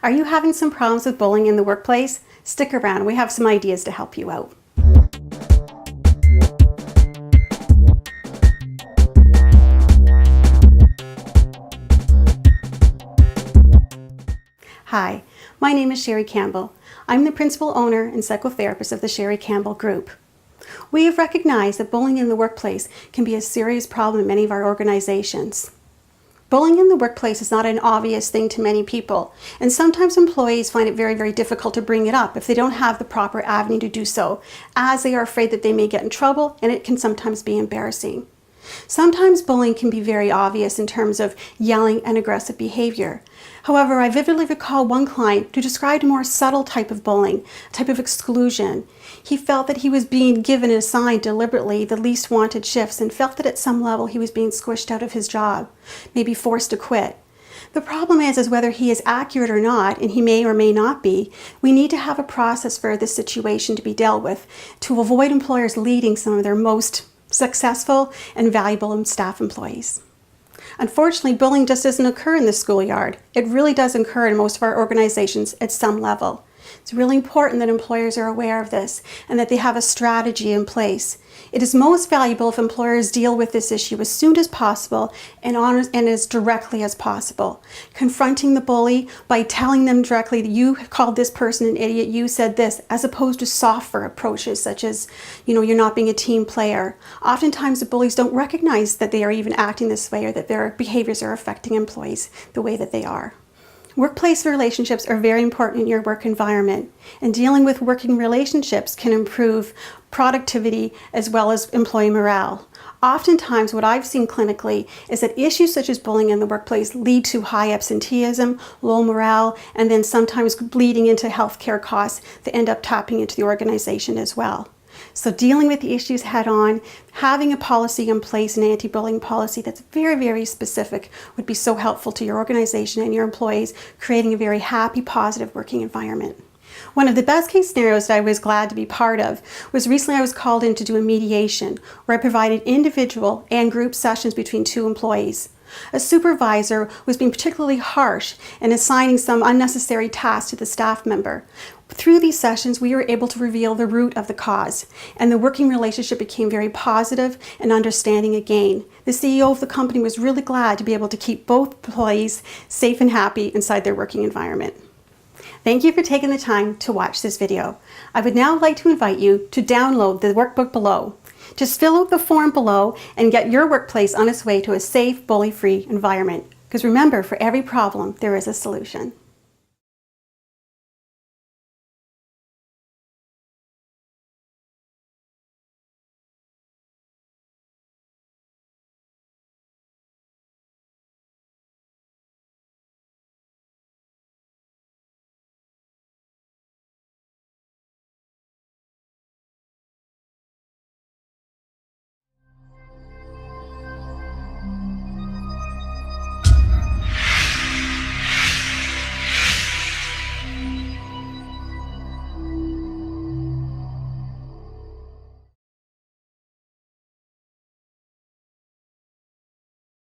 Are you having some problems with bullying in the workplace? Stick around, we have some ideas to help you out. Hi, my name is Sherry Campbell. I'm the principal owner and psychotherapist of the Campbell Group. We have recognized that bullying in the workplace can be a serious problem in many of our organizations. Bullying in the workplace is not an obvious thing to many people, and sometimes employees find it very difficult to bring it up if they don't have the proper avenue to do so, as they are afraid that they may get in trouble, and it can sometimes be embarrassing. Sometimes bullying can be very obvious in terms of yelling and aggressive behavior. However, I vividly recall one client who described a more subtle type of bullying, a type of exclusion. He felt that he was being given and assigned deliberately the least wanted shifts and felt that at some level he was being squished out of his job, maybe forced to quit. The problem is whether he is accurate or not, and he may or may not be, we need to have a process for this situation to be dealt with to avoid employers leading some of their most successful and valuable staff employees. Unfortunately, bullying just doesn't occur in the schoolyard. It really does occur in most of our organizations at some level. It's really important that employers are aware of this and that they have a strategy in place. It is most valuable if employers deal with this issue as soon as possible and as directly as possible. Confronting the bully by telling them directly that you called this person an idiot, you said this, as opposed to softer approaches such as, you're not being a team player. Oftentimes the bullies don't recognize that they are even acting this way or that their behaviors are affecting employees the way that they are. Workplace relationships are very important in your work environment, and dealing with working relationships can improve productivity as well as employee morale. Oftentimes what I've seen clinically is that issues such as bullying in the workplace lead to high absenteeism, low morale, and then sometimes bleeding into healthcare costs that end up tapping into the organization as well. So dealing with the issues head on, having a policy in place, an anti-bullying policy that's very specific would be so helpful to your organization and your employees, creating a very happy, positive working environment. One of the best case scenarios that I was glad to be part of was recently I was called in to do a mediation where I provided individual and group sessions between two employees. A supervisor was being particularly harsh and assigning some unnecessary tasks to the staff member. Through these sessions, we were able to reveal the root of the cause, and the working relationship became very positive and understanding again. The CEO of the company was really glad to be able to keep both employees safe and happy inside their working environment. Thank you for taking the time to watch this video. I would now like to invite you to download the workbook below. Just fill out the form below and get your workplace on its way to a safe, bully-free environment. Because remember, for every problem, there is a solution.